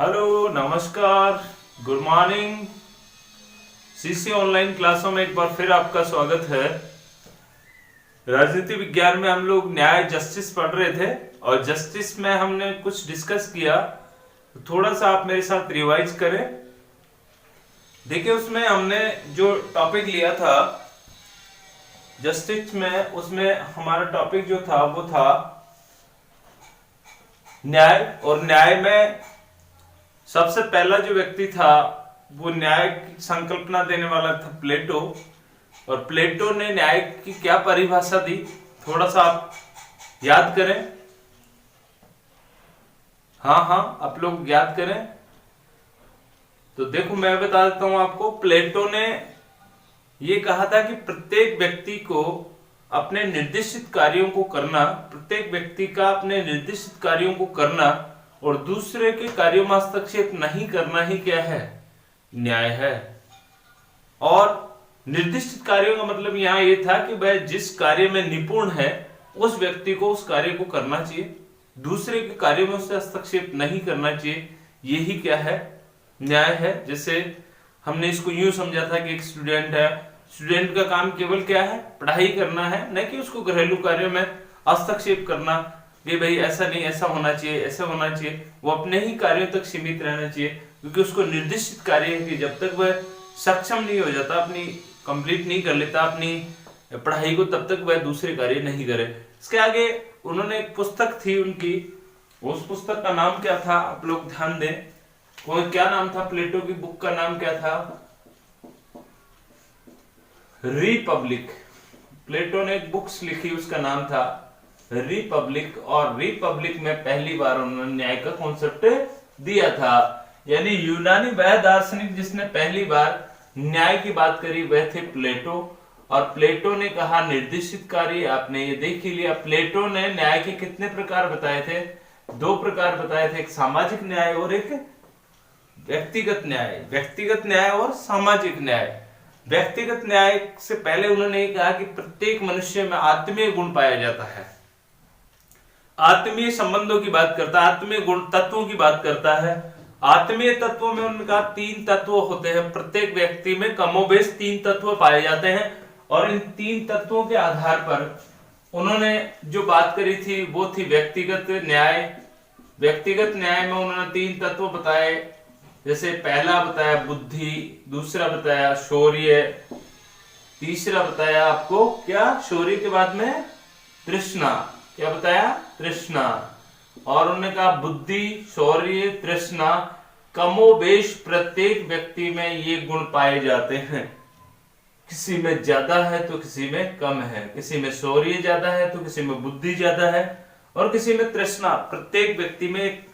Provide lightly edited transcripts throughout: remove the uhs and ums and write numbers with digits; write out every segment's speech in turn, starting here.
Hello, नमस्कार, good morning. CC online क्लासों में एक बार फिर आपका स्वागत है। राजनीति विज्ञान में हम लोग न्याय जस्टिस पढ़ रहे थे और जस्टिस में हमने कुछ डिस्कस किया, तो थोड़ा सा आप मेरे साथ रिवाइज करें। देखिए, उसमें हमने जो टॉपिक लिया था जस्टिस में, उसमें हमारा टॉपिक जो था वो था न्याय। और न्याय में सबसे पहला जो व्यक्ति था वो न्याय की संकल्पना देने वाला था प्लेटो। और प्लेटो ने न्याय की क्या परिभाषा दी, थोड़ा सा आप याद करें। हाँ, आप लोग याद करें। तो देखो, मैं बता देता हूं आपको। प्लेटो ने ये कहा था कि प्रत्येक व्यक्ति को अपने निर्दिष्ट कार्यों को करना, प्रत्येक व्यक्ति का अपने निर्दिष्ट कार्यों को करना और दूसरे के कार्यों में हस्तक्षेप नहीं करना ही क्या है, न्याय है। और निर्दिष्ट कार्यों का मतलब यहां ये था कि वह जिस कार्य में निपुण है उस व्यक्ति को उस कार्य को करना चाहिए, दूसरे के कार्यों में उससे हस्तक्षेप नहीं करना चाहिए। यही क्या है, न्याय है। जैसे हमने इसको यूं समझा था कि एक स्टूडेंट है, स्टूडेंट का काम केवल क्या है, पढ़ाई करना है, न कि उसको घरेलू कार्यों में हस्तक्षेप करना कि भाई ऐसा नहीं, ऐसा होना चाहिए, ऐसा होना चाहिए। वो अपने ही कार्यों तक सीमित रहना चाहिए, क्योंकि उसको निर्दिष्ट कार्य है कि जब तक वह सक्षम नहीं हो जाता, अपनी कंप्लीट नहीं कर लेता अपनी पढ़ाई को, तब तक वह दूसरे कार्य नहीं करे। इसके आगे उन्होंने एक पुस्तक थी उनकी, उस पुस्तक का नाम क्या था, आप लोग ध्यान दें। वो क्या नाम था, प्लेटो की बुक का नाम क्या था, रिपब्लिक। प्लेटो ने एक बुक्स लिखी, उसका नाम था रिपब्लिक। और रिपब्लिक में पहली बार उन्होंने न्याय का कॉन्सेप्ट दिया था। यानी यूनानी वह दार्शनिक जिसने पहली बार न्याय की बात करी वह थे प्लेटो। और प्लेटो ने कहा निर्दिष्ट कार्य, आपने ये देख ही लिया। प्लेटो ने न्याय के कितने प्रकार बताए थे, दो प्रकार बताए थे, एक सामाजिक न्याय और एक व्यक्तिगत न्याय। व्यक्तिगत न्याय और सामाजिक न्याय। व्यक्तिगत न्याय से पहले उन्होंने कहा कि प्रत्येक मनुष्य में आत्मीय गुण पाया जाता है, आत्मीय संबंधों की बात करता है, आत्मीय गुण तत्वों की बात करता है। आत्मीय तत्वों में उनका 3 तत्व होते हैं, प्रत्येक व्यक्ति में कमोबेश 3 तत्व पाए जाते हैं। और इन 3 तत्वों के आधार पर उन्होंने जो बात करी थी वो थी व्यक्तिगत न्याय। व्यक्तिगत न्याय में उन्होंने 3 तत्व बताए, जैसे पहला बताया बुद्धि, दूसरा बताया शौर्य, तीसरा बताया आपको क्या, शौर्य के बाद में तृष्णा। क्या बताया, तृष्णा। और उन्होंने कहा बुद्धि, शौर्य, तृष्णा कमोबेश प्रत्येक व्यक्ति में ये गुण पाए जाते हैं। किसी में ज्यादा है तो किसी में कम है, किसी में शौर्य ज्यादा है तो किसी में बुद्धि ज्यादा है और किसी में तृष्णा। प्रत्येक व्यक्ति में एक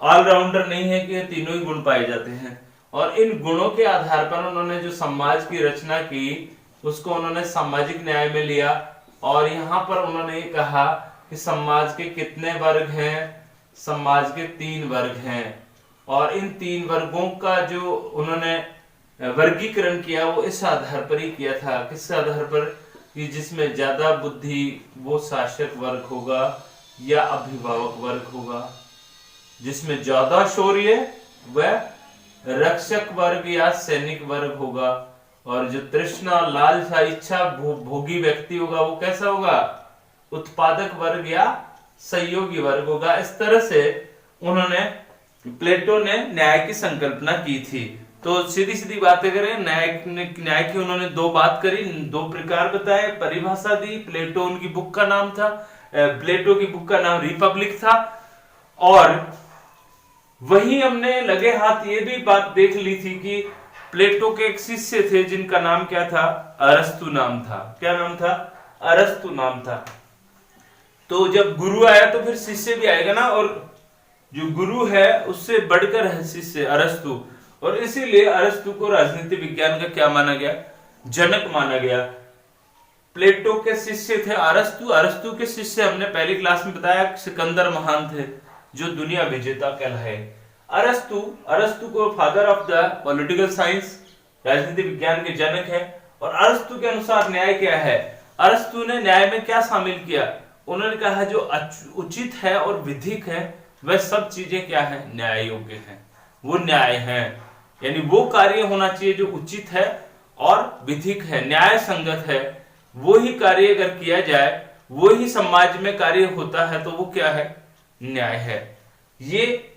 ऑलराउंडर नहीं है कि ये तीनों ही गुण पाए जाते हैं। और इन गुणों के आधार पर उन्होंने जो समाज की रचना की उसको उन्होंने सामाजिक न्याय में लिया। और यहाँ पर उन्होंने ये कहा कि समाज के कितने वर्ग हैं, समाज के 3 वर्ग हैं। और इन 3 वर्गों का जो उन्होंने वर्गीकरण किया वो इस आधार पर ही किया था, किस आधार पर, कि जिसमें ज्यादा बुद्धि वो शासक वर्ग होगा या अभिभावक वर्ग होगा, जिसमें ज्यादा शौर्य वह रक्षक वर्ग या सैनिक वर्ग होगा, और जो तृष्णा, लालसा, इच्छा भोगी व्यक्ति होगा वो कैसा होगा, उत्पादक वर्ग या सहयोगी वर्ग होगा। इस तरह से उन्होंने, प्लेटो ने न्याय की संकल्पना की थी। तो सीधी सीधी बातें करें, न्याय की उन्होंने 2 बात करी, 2 प्रकार बताए, परिभाषा दी। प्लेटो उनकी बुक का नाम था, प्लेटो की बुक का नाम रिपब्लिक था। और वही हमने लगे हाथ ये भी बात देख ली थी कि प्लेटो के एक शिष्य थे जिनका नाम क्या था, अरस्तु नाम था। क्या नाम था, अरस्तु नाम था। तो जब गुरु आया तो फिर शिष्य भी आएगा ना, और जो गुरु है उससे बढ़कर है शिष्य, अरस्तु। और इसीलिए अरस्तु को राजनीति विज्ञान का क्या माना गया, जनक माना गया। प्लेटो के शिष्य थे अरस्तु। अरस्तु के शिष्य हमने पहली क्लास में बताया सिकंदर महान थे, जो दुनिया विजेता कहलाए। अरस्तु को father of the political science, राजनीति विज्ञान के जनक है। और अरस्तु के अनुसार न्याय क्या है, अरस्तु ने न्याय में क्या शामिल किया, उन्होंने कहा जो उचित है और विधिक है वह सब चीजें क्या है, न्याय योग्य है। वो न्याय है। यानी वो कार्य होना चाहिए जो उचित है और विधिक है, न्याय संगत है। वो ही कार्य अगर किया जाए, वो ही समाज में कार्य होता है, तो वो क्या है? न्याय है। ये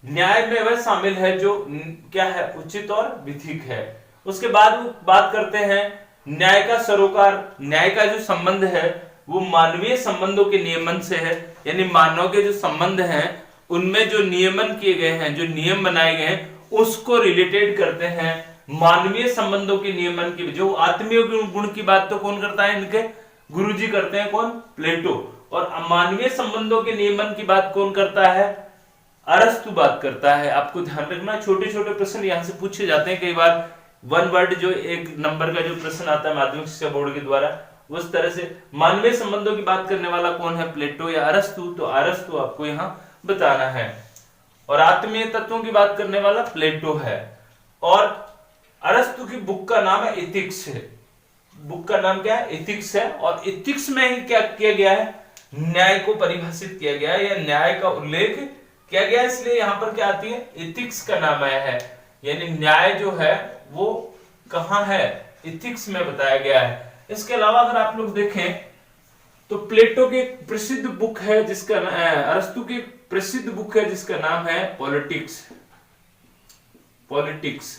न्याय में वह शामिल है जो क्या है? उचित और विधिक है। उसके बाद वो बात करते हैं न्याय का सरोकार। न्याय का जो संबंध है वो मानवीय संबंधों के नियमन से है। यानी मानव के जो संबंध हैं उनमें जो नियमन किए गए हैं, जो नियम बनाए गए हैं, उसको रिलेटेड करते हैं मानवीय संबंधों के नियमन की। जो आत्मीय गुण की बात तो कौन करता है? इनके गुरुजी करते हैं। कौन? प्लेटो। और मानवीय संबंधों के नियमन की बात कौन करता है? अरस्तु बात करता है। आपको ध्यान रखना, छोटे छोटे प्रश्न यहां से पूछे जाते हैं कई बार। वन वर्ड जो एक नंबर का जो प्रश्न आता है माध्यमिक शिक्षा बोर्ड के द्वारा, उस तरह से मानवीय संबंधों की बात करने वाला कौन है? प्लेटो या अरस्तु। तो अरस्तु आपको यहाँ बताना है। और आत्मीय तत्वों की बात करने वाला प्लेटो है। और अरस्तु की बुक का नाम है एथिक्स है। बुक का नाम क्या है? एथिक्स है। और एथिक्स में ही क्या किया गया है? न्याय को परिभाषित किया गया है, या न्याय का उल्लेख किया गया है। इसलिए यहां पर क्या आती है? एथिक्स का नाम आया है। यानी न्याय जो है वो कहां है? एथिक्स में बताया गया है। इसके अलावा अगर आप लोग देखें तो प्लेटो की प्रसिद्ध बुक है जिसका अरस्तु की प्रसिद्ध बुक है जिसका नाम है पॉलिटिक्स। पॉलिटिक्स।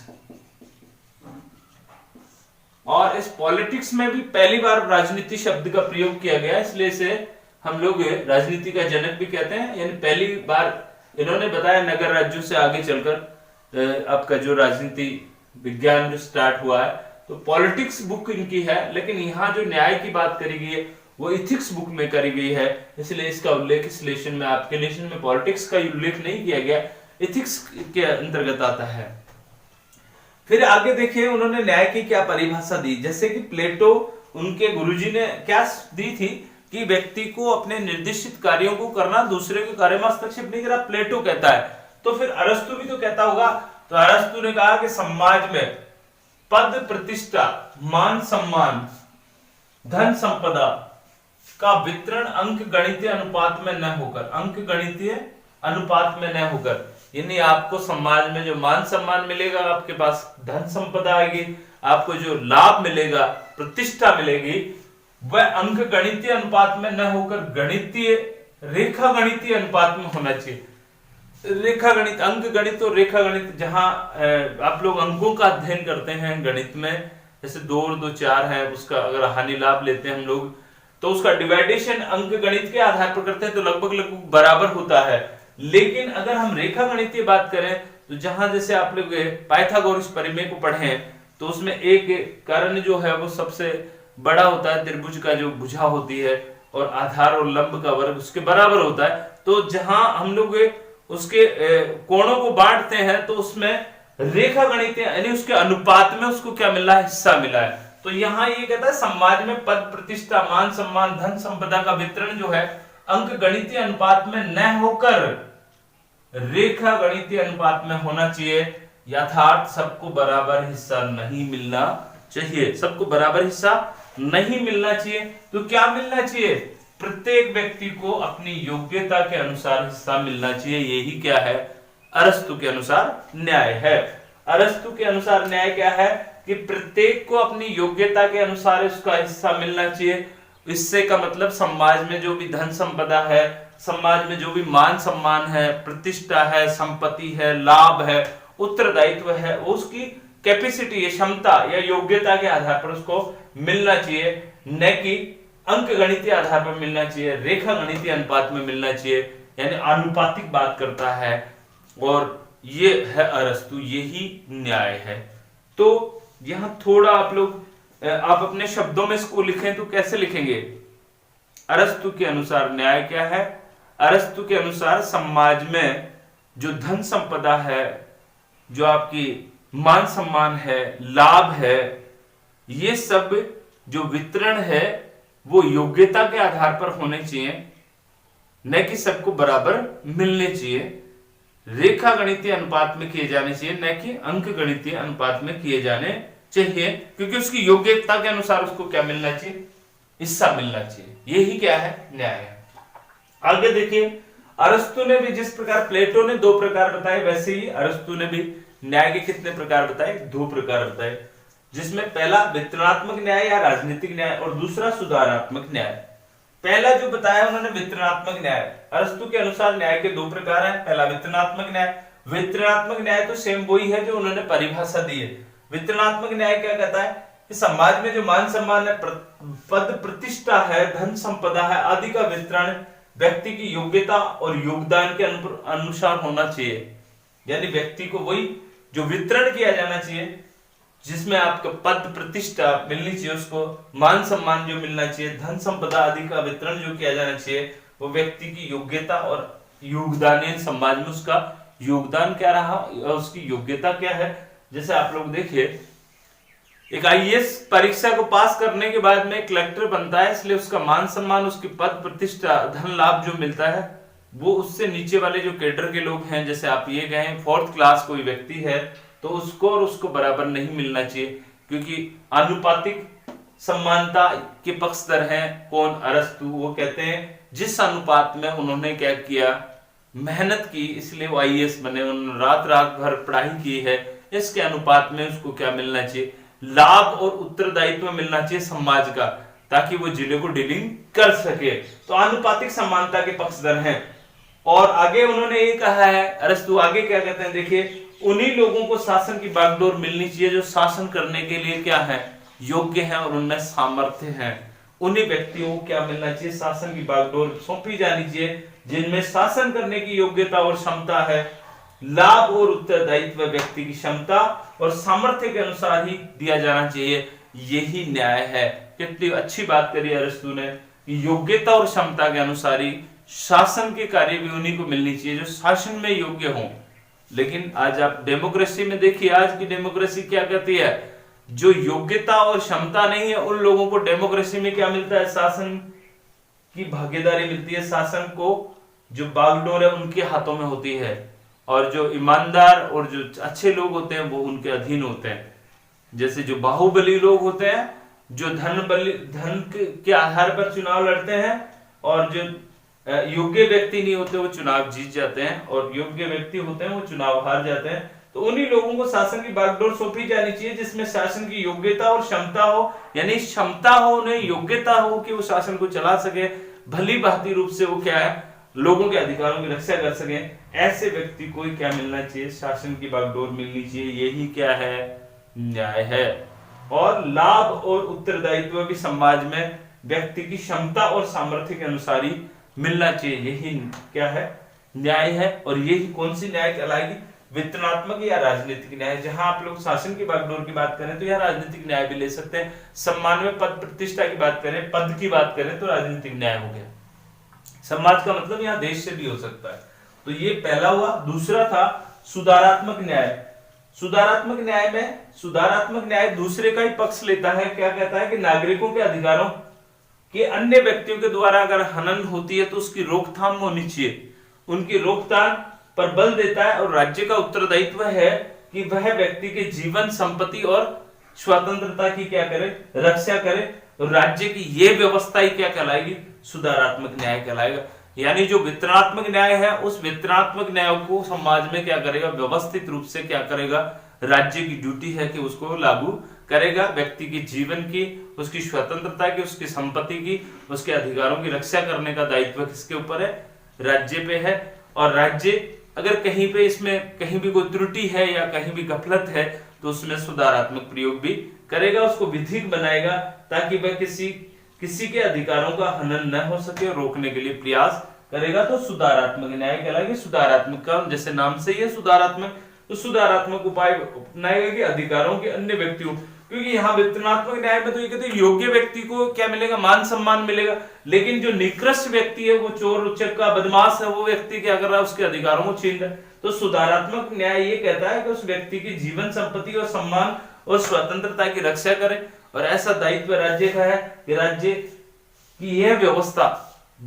और इस पॉलिटिक्स में भी पहली बार राजनीति शब्द का प्रयोग किया गया, इसलिए इसे हम लोग राजनीति का जनक भी कहते हैं। यानी पहली बार इन्होंने बताया नगर राज्यों से आगे चलकर आपका जो राजनीति विज्ञान जो स्टार्ट हुआ है, तो पॉलिटिक्स बुक इनकी है। लेकिन यहाँ जो न्याय की बात करी गई है वो इथिक्स बुक में करी गई है, इसलिए इसका उल्लेख इस लेशन में, आपके लेशन में पॉलिटिक्स का उल्लेख नहीं किया गया, इथिक्स के अंतर्गत आता है। फिर आगे देखिए उन्होंने न्याय की क्या परिभाषा दी। जैसे कि प्लेटो, उनके गुरुजी ने क्या दी थी कि व्यक्ति को अपने निर्दिष्ट कार्यों को करना, दूसरे के कार्य में हस्तक्षेप नहीं करा, प्लेटो कहता है। तो फिर अरस्तु भी तो कहता होगा। तो अरस्तु ने कहा कि समाज में पद प्रतिष्ठा, मान सम्मान, धन संपदा का वितरण अंक गणितीय अनुपात में न होकर, अंक गणितीय अनुपात में न होकर, यानी आपको समाज में जो मान सम्मान मिलेगा, आपके पास धन संपदा आएगी, आपको जो लाभ मिलेगा, प्रतिष्ठा मिलेगी, वह अंक गणितीय अनुपात में न होकर गणितीय, रेखा गणितीय अनुपात में होना चाहिए। रेखा गणित, अंक गणित और रेखा गणित, जहां आप लोग अंकों का अध्ययन करते हैं गणित में, जैसे 2 और 2 4 है, उसका अगर हानि लाभ लेते हैं हम लोग, तो उसका डिवाइडेशन अंक गणित के आधार पर करते हैं, तो लगभग बराबर होता है। लेकिन अगर हम रेखा गणित की बात करें तो जहां जैसे आप लोग पाइथागोरस परिमेय को पढ़े तो उसमें एक कर्ण जो है वो सबसे बड़ा होता है, त्रिभुज का जो भुजा होती है, और आधार और लंब का वर्ग उसके बराबर होता है। तो जहां हम लोग उसके कोणों को बांटते हैं तो उसमें रेखा गणित यानी उसके अनुपात में उसको क्या मिला है? हिस्सा मिला है। तो यहाँ ये कहता है समाज में पद प्रतिष्ठा, मान सम्मान, धन संपदा का वितरण जो है अंक गणितीय अनुपात में न होकर रेखा गणितीय अनुपात में होना चाहिए। यथार्थ सबको बराबर हिस्सा नहीं मिलना चाहिए, सबको बराबर हिस्सा नहीं मिलना चाहिए। तो क्या मिलना चाहिए? प्रत्येक व्यक्ति को अपनी योग्यता के अनुसार हिस्सा मिलना चाहिए। यही क्या है? अरस्तु के अनुसार न्याय है। अरस्तु के अनुसार न्याय क्या है कि प्रत्येक को अपनी योग्यता के अनुसार उसका हिस्सा मिलना चाहिए। इससे का मतलब समाज में जो भी धन संपदा है, समाज में जो भी मान सम्मान है, प्रतिष्ठा है, संपत्ति है, लाभ है, उत्तरदायित्व है, उसकी कैपेसिटी, क्षमता या योग्यता के आधार पर उसको मिलना चाहिए, न कि अंक गणितीय आधार पर मिलना चाहिए, रेखा गणितीय अनुपात में मिलना चाहिए। यानी आनुपातिक बात करता है, और ये है अरस्तु, यही न्याय है। तो यहां थोड़ा आप लोग आप अपने शब्दों में इसको लिखें तो कैसे लिखेंगे? अरस्तु के अनुसार न्याय क्या है? अरस्तु के अनुसार समाज में जो धन संपदा है, जो आपकी मान सम्मान है, लाभ है, ये सब जो वितरण है वो योग्यता के आधार पर होने चाहिए, न कि सबको बराबर मिलने चाहिए। रेखा गणितीय अनुपात में किए जाने चाहिए, न कि अंक गणितीय अनुपात में किए जाने चाहिए, क्योंकि उसकी योग्यता के अनुसार उसको क्या मिलना चाहिए? हिस्सा मिलना चाहिए। यही क्या है? न्याय है। आगे देखिए अरस्तु ने भी जिस प्रकार प्लेटो ने 2 प्रकार बताए, वैसे ही अरस्तु ने भी न्याय के कितने प्रकार बताए? 2 प्रकार बताए, जिसमें पहला वितरणात्मक न्याय या राजनीतिक न्याय और दूसरा सुधारात्मक न्याय। पहला जो बताया उन्होंने वितरणात्मक न्याय। अरस्तु के अनुसार न्याय के 2 प्रकार हैं। पहला वितरणात्मक न्याय। वितरणात्मक न्याय तो सेम वही है जो उन्होंने परिभाषा दी है। वितरणात्मक न्याय क्या कहता है कि समाज में जो मान सम्मान है, पद प्रतिष्ठा है, धन संपदा है आदि का वितरण व्यक्ति की योग्यता और योगदान के अनुसार होना चाहिए। यानी व्यक्ति को वही जो वितरण किया जाना चाहिए, जिसमें आपको पद प्रतिष्ठा मिलनी चाहिए, उसको मान सम्मान जो मिलना चाहिए, धन संपदा आदि का वितरण जो किया जाना चाहिए, वो व्यक्ति की योग्यता और योगदान, समाज में उसका योगदान क्या रहा और उसकी योग्यता क्या है। जैसे आप लोग देखिए, एक आईएएस परीक्षा को पास करने के बाद में कलेक्टर बनता है, इसलिए उसका मान सम्मान, उसकी पद प्रतिष्ठा, धन लाभ जो मिलता है वो उससे नीचे वाले जो कैडर के लोग हैं, जैसे आप ये गए 4th क्लास कोई व्यक्ति है तो उसको और उसको बराबर नहीं मिलना चाहिए, क्योंकि आनुपातिक समानता के पक्षधर हैं कौन? अरस्तु। वो कहते हैं जिस अनुपात में उन्होंने क्या किया, मेहनत की, इसलिए वो आईएएस बने, उन्होंने रात रात भर पढ़ाई की है, इसके अनुपात में उसको क्या मिलना चाहिए? लाभ और उत्तरदायित्व मिलना चाहिए समाज का, ताकि वो जिले को डीलिंग कर सके। तो आनुपातिक समानता के पक्षधर हैं। और आगे उन्होंने ये कहा है, अरस्तु आगे क्या कहते हैं, देखिए, उन्हीं लोगों को शासन की बागडोर मिलनी चाहिए जो शासन करने के लिए क्या है? योग्य है और उनमें सामर्थ्य है। उन्हीं व्यक्तियों को क्या मिलना चाहिए? शासन की बागडोर सौंपी जानी चाहिए जिनमें शासन करने की योग्यता और क्षमता है। लाभ और उत्तरदायित्व व्यक्ति की क्षमता और सामर्थ्य के अनुसार ही दिया जाना चाहिए। यही न्याय है। कितनी अच्छी बात करी अरस्तु ने, योग्यता और क्षमता के अनुसार ही शासन के कार्य भी उन्हीं को मिलनी चाहिए जो शासन में योग्य हों। लेकिन आज आप डेमोक्रेसी में देखिए, आज की डेमोक्रेसी क्या कहती है? जो योग्यता और क्षमता नहीं है उन लोगों को डेमोक्रेसी में क्या मिलता है? शासन की भागीदारी मिलती है। शासन को जो बागडोर है उनके हाथों में होती है, और जो ईमानदार और जो अच्छे लोग होते हैं वो उनके अधीन होते हैं। जैसे जो बाहुबली लोग होते हैं, जो धन के आधार पर चुनाव लड़ते हैं, और जो योग्य व्यक्ति नहीं होते वो चुनाव जीत जाते हैं, और योग्य व्यक्ति होते हैं वो चुनाव हार जाते हैं। तो उन्हीं लोगों को शासन की बागडोर सौंपी जानी चाहिए जिसमें शासन की योग्यता और क्षमता हो, यानी क्षमता हो, उन्हें योग्यता हो कि वो शासन को चला सके, भली भांति रूप से वो क्या है, लोगों के अधिकारों की रक्षा कर सके। ऐसे व्यक्ति को क्या मिलना चाहिए? शासन की बागडोर मिलनी चाहिए। यही क्या है? न्याय है। और लाभ और उत्तरदायित्व भी समाज में व्यक्ति की क्षमता और सामर्थ्य के अनुसार ही मिलना चाहिए। यही क्या है? न्याय है। और यही कौन सी न्याय कहलाएगी? वितरणात्मक या राजनीतिक न्याय। जहां आप लोग शासन की बागडोर की बात करें तो यह राजनीतिक न्याय भी ले सकते हैं। सम्मान में पद प्रतिष्ठा की बात करें, पद की बात करें तो राजनीतिक न्याय हो गया। समाज का मतलब यहाँ देश से भी हो सकता है। तो ये पहला हुआ। दूसरा था सुधारात्मक न्याय। सुधारात्मक न्याय में सुधारात्मक न्याय दूसरे का ही पक्ष लेता है। क्या कहता है कि नागरिकों के अधिकारों के अन्य व्यक्तियों के द्वारा अगर हनन होती है तो उसकी रोकथाम होनी चाहिए। उनकी रोकथाम पर बल देता है, और राज्य का उत्तरदायित्व है कि वह व्यक्ति के जीवन, संपत्ति और स्वतंत्रता की क्या करे? रक्षा करे। और राज्य की ये व्यवस्था ही क्या कहलाएगी? सुधारात्मक न्याय कहलाएगा। यानी जो वितरणात्मक न्याय है उस वितरणात्मक न्याय को समाज में क्या करेगा? व्यवस्थित रूप से क्या करेगा? राज्य की ड्यूटी है कि उसको लागू करेगा। व्यक्ति के जीवन की, उसकी स्वतंत्रता की, उसकी संपत्ति की, उसके अधिकारों की रक्षा करने का दायित्व किसके ऊपर है? राज्य पे है। और राज्य अगर कहीं पे इसमें कहीं भी कोई त्रुटि है या कहीं भी गफलत है तो उसमें सुधारात्मक प्रयोग भी करेगा, उसको विधिक बनाएगा ताकि वह किसी के अधिकारों का हनन न हो सके, रोकने के लिए प्रयास करेगा। तो सुधारात्मक न्याय कहलाएगा। सुधारात्मक का जैसे नाम से ही है सुधारात्मक, तो सुधारात्मक उपाय अपनाएगा कि अधिकारों के अन्य व्यक्तियों, क्योंकि यहाँ वितरणात्मक न्याय में तो ये कहते हैं योग्य व्यक्ति को क्या मिलेगा? मान सम्मान मिलेगा। लेकिन जो निकृष्ट व्यक्ति है, वो चोर उचक्का बदमाश है, वो व्यक्ति क्या कर रहा है? उसके अधिकारों को छीन रहा है। तो सुधारात्मक न्याय ये कहता है कि उस व्यक्ति की जीवन, संपत्ति और सम्मान और स्वतंत्रता की रक्षा करे। और ऐसा दायित्व राज्य का है कि राज्य की यह व्यवस्था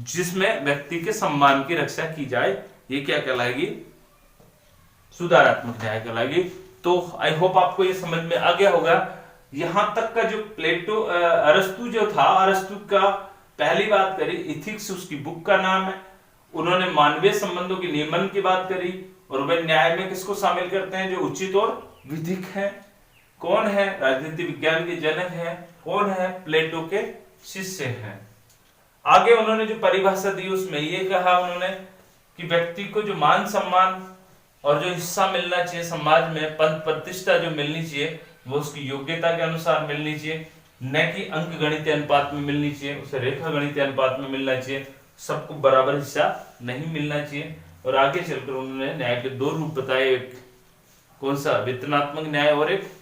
जिसमें व्यक्ति के सम्मान की रक्षा की जाए, ये क्या कहलाएगी? सुधारात्मक न्याय कहलाएगी। तो आई होप आपको ये समझ में आ गया होगा। यहां तक का जो प्लेटो अरस्तु जो था, अरस्तु का पहली बात करी इथिक्स, उसकी बुक का नाम है। उन्होंने मानवीय संबंधों के नियमन की बात करी, और वे न्याय में किसको शामिल करते हैं, जो उचित और विधिक है। कौन है, राजनीति विज्ञान के जनक है, कौन है, प्लेटो के शिष्य हैं। आगे उन्होंने जो परिभाषा दी उसमें ये कहा उन्होंने कि व्यक्ति को जो मान सम्मान और जो हिस्सा मिलना चाहिए समाज में, पद प्रतिष्ठा जो मिलनी चाहिए वो उसकी योग्यता के अनुसार मिलनी चाहिए, न कि अंक गणितीय अनुपात में मिलनी चाहिए, उसे रेखा गणितीय अनुपात में मिलना चाहिए, सबको बराबर हिस्सा नहीं मिलना चाहिए। और आगे चलकर उन्होंने न्याय के दो रूप बताए, एक कौन सा, वेतनात्मक न्याय और एक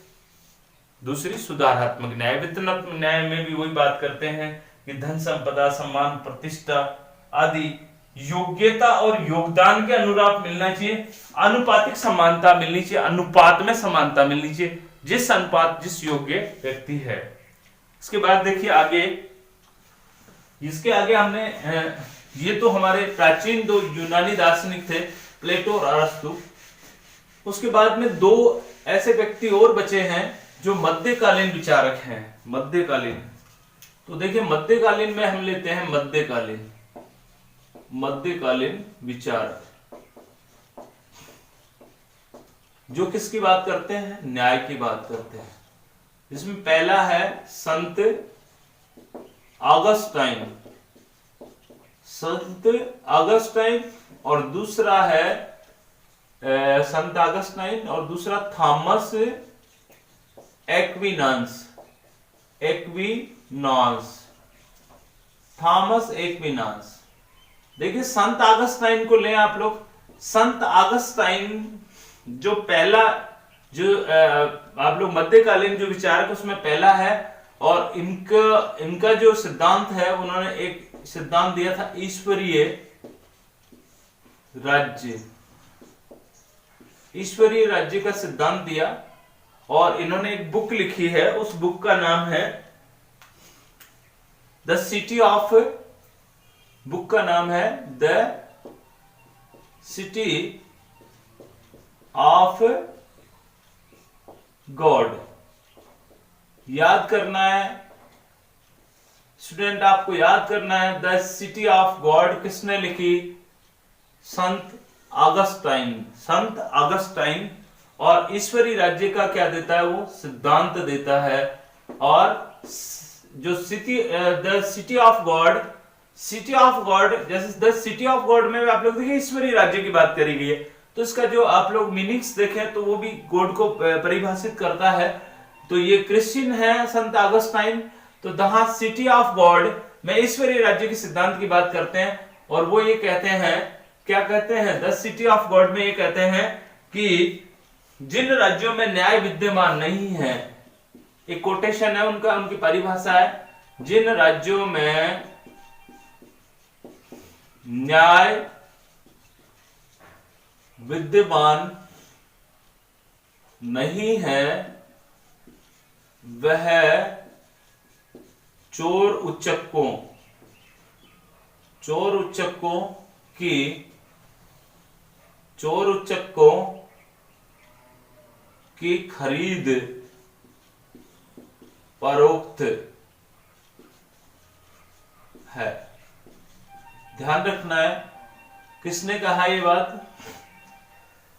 दूसरी सुधारात्मक न्याय। वेतनात्मक न्याय में भी वही बात करते हैं कि धन संपदा, सम्मान, प्रतिष्ठा आदि योग्यता और योगदान के अनुरूप मिलना चाहिए, अनुपातिक समानता मिलनी चाहिए, अनुपात में समानता मिलनी चाहिए, जिस अनुपात जिस योग्य व्यक्ति है। इसके बाद देखिए आगे, इसके आगे हमने ये तो हमारे प्राचीन दो यूनानी दार्शनिक थे, प्लेटो और अरस्तु। उसके बाद में दो ऐसे व्यक्ति और बचे हैं जो मध्यकालीन विचारक हैं। मध्यकालीन, तो देखिए मध्यकालीन में हम लेते हैं मध्यकालीन विचारक, जो किसकी बात करते हैं, न्याय की बात करते हैं। इसमें पहला है संत ऑगस्टाइन और दूसरा है संत ऑगस्टाइन और दूसरा थॉमस एक्विनास। देखिए संत ऑगस्टाइन को लें आप लोग। संत ऑगस्टाइन जो पहला जो आप लोग मध्यकालीन जो विचारक उसमें पहला है, और इनका जो सिद्धांत है, उन्होंने एक सिद्धांत दिया था ईश्वरीय राज्य का सिद्धांत दिया, और इन्होंने एक बुक लिखी है, उस बुक का नाम है द सिटी ऑफ गॉड। याद करना है स्टूडेंट, आपको याद करना है, द सिटी ऑफ गॉड किसने लिखी, संत ऑगस्टाइन। और ईश्वरीय राज्य का क्या देता है, वो सिद्धांत देता है। और जो द सिटी ऑफ गॉड, जैसे द सिटी ऑफ गॉड में आप लोग देखिए ईश्वरीय राज्य की बात करी गई है, तो इसका जो आप लोग मीनिंग्स देखें तो वो भी गॉड को परिभाषित करता है। तो ये क्रिश्चियन है संत ऑगस्टाइन, तो द सिटी ऑफ गॉड में ईश्वरीय राज्य के सिद्धांत की बात करते हैं, और वो ये कहते हैं, क्या कहते हैं, द सिटी ऑफ गॉड में ये कहते हैं कि जिन राज्यों में न्याय विद्यमान नहीं है, एक कोटेशन है उनका, उनकी परिभाषा है, जिन राज्यों में न्याय विद्यमान नहीं है वह चोर उच्चकों की खरीद फरोख्त है। ध्यान रखना है, किसने कहा ये बात,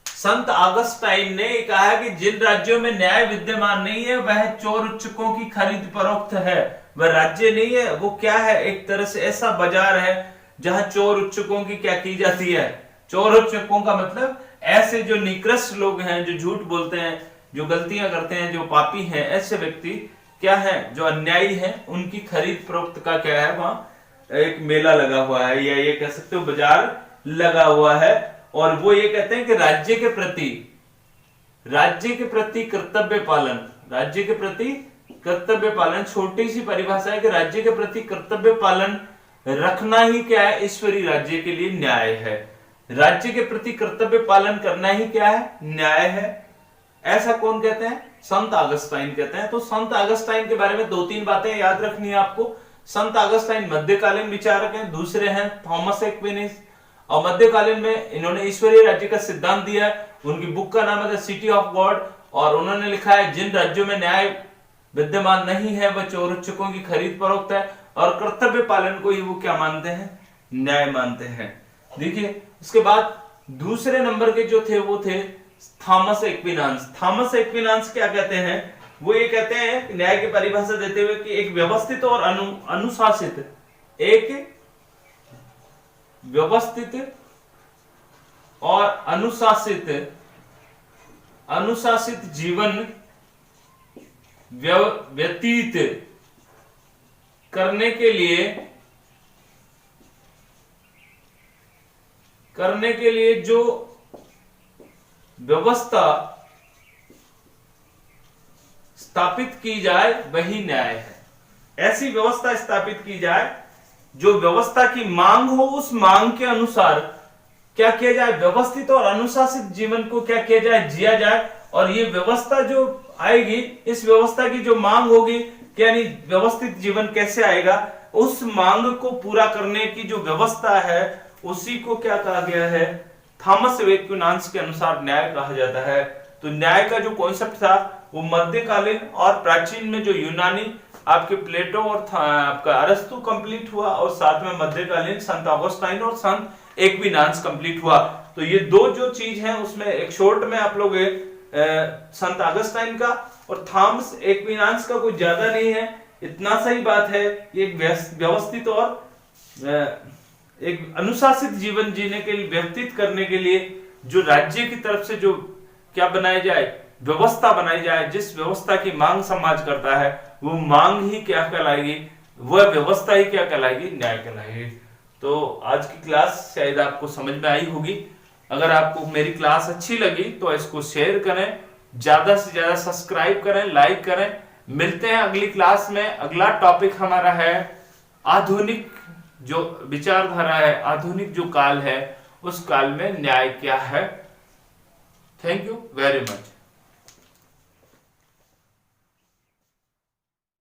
संत ऑगस्टाइन ने कहा कि जिन राज्यों में न्याय विद्यमान नहीं है वह चोर उच्चकों की खरीद फरोख्त है। वह राज्य नहीं है, वो क्या है, एक तरह से ऐसा बाजार है जहां चोर उच्चकों की क्या की जाती है, चोर उच्चकों का मतलब ऐसे जो निकृष्ट लोग हैं, जो झूठ बोलते हैं, जो गलतियां करते हैं, जो पापी हैं, ऐसे व्यक्ति क्या है, जो अन्यायी हैं, उनकी खरीद फरोख्त का क्या है, वहां एक मेला लगा हुआ है, या ये कह सकते हो बाजार लगा हुआ है। और वो ये कहते हैं कि राज्य के प्रति कर्तव्य पालन, छोटी सी परिभाषा है कि राज्य के प्रति कर्तव्य पालन रखना ही क्या है, ईश्वरीय राज्य के लिए न्याय है। राज्य के प्रति कर्तव्य पालन करना ही क्या है, न्याय है। ऐसा कौन कहते हैं, संत ऑगस्टाइन कहते हैं। तो संत ऑगस्टाइन के बारे में दो तीन बातें याद रखनी है आपको। संत ऑगस्टाइन मध्यकालीन विचारक हैं, दूसरे हैं थॉमस एक्विनास, और मध्यकालीन में इन्होंने ईश्वरीय राज्य का सिद्धांत दिया है। उनकी बुक का नाम है द सिटी ऑफ गॉड, और उन्होंने लिखा है जिन राज्यों में न्याय विद्यमान नहीं है वह चोर उच्चकों की खरीद फरोख्त है, और कर्तव्य पालन को ही वो क्या मानते हैं, न्याय मानते हैं। देखिए उसके बाद दूसरे नंबर के जो थे वो थे थॉमस एक्विनास। थॉमस एक्विनास क्या कहते हैं, वो ये कहते हैं न्याय की परिभाषा देते हुए कि एक व्यवस्थित और अनुशासित, एक व्यवस्थित और अनुशासित जीवन व्यतीत करने के लिए जो व्यवस्था स्थापित की जाए वही न्याय है। ऐसी व्यवस्था स्थापित की जाए जो व्यवस्था की मांग हो, उस मांग के अनुसार क्या किया जाए, व्यवस्थित और अनुशासित जीवन को क्या किया जाए, जिया जाए। और ये व्यवस्था जो आएगी, इस व्यवस्था की जो मांग होगी, यानी व्यवस्थित जीवन कैसे आएगा, उस मांग को पूरा करने की जो व्यवस्था है उसी को क्या कहा गया है, थॉमस एक्विनास के अनुसार न्याय कहा जाता है। तो न्याय का जो कॉन्सेप्ट था वो मध्यकालीन और प्राचीन में जो यूनानी आपके प्लेटो और आपका अरस्तु कंप्लीट हुआ, और साथ में मध्यकालीन संत ऑगस्टाइन और संत एक्विनास कंप्लीट हुआ। तो ये दो जो चीज है उसमें एक शॉर्ट में आप लोग संत ऑगस्टाइन का और थॉमस एक्विनास का कोई ज्यादा नहीं है, इतना सही बात है। ये व्यवस्थित और एक अनुशासित जीवन जीने के लिए, व्यतीत करने के लिए जो राज्य की तरफ से जो क्या बनाया जाए, व्यवस्था बनाई जाए, जिस व्यवस्था की मांग समाज करता है वो मांग ही क्या कहलाएगी, वह व्यवस्था ही क्या कहलाएगी, न्याय कहलाएगी। तो आज की क्लास शायद आपको समझ में आई होगी। अगर आपको मेरी क्लास अच्छी लगी तो इसको शेयर करें, ज्यादा से ज्यादा सब्सक्राइब करें, लाइक करें। मिलते हैं अगली क्लास में। अगला टॉपिक हमारा है आधुनिक जो विचारधारा है, आधुनिक जो काल है, उस काल में न्याय क्या है। Thank you very much.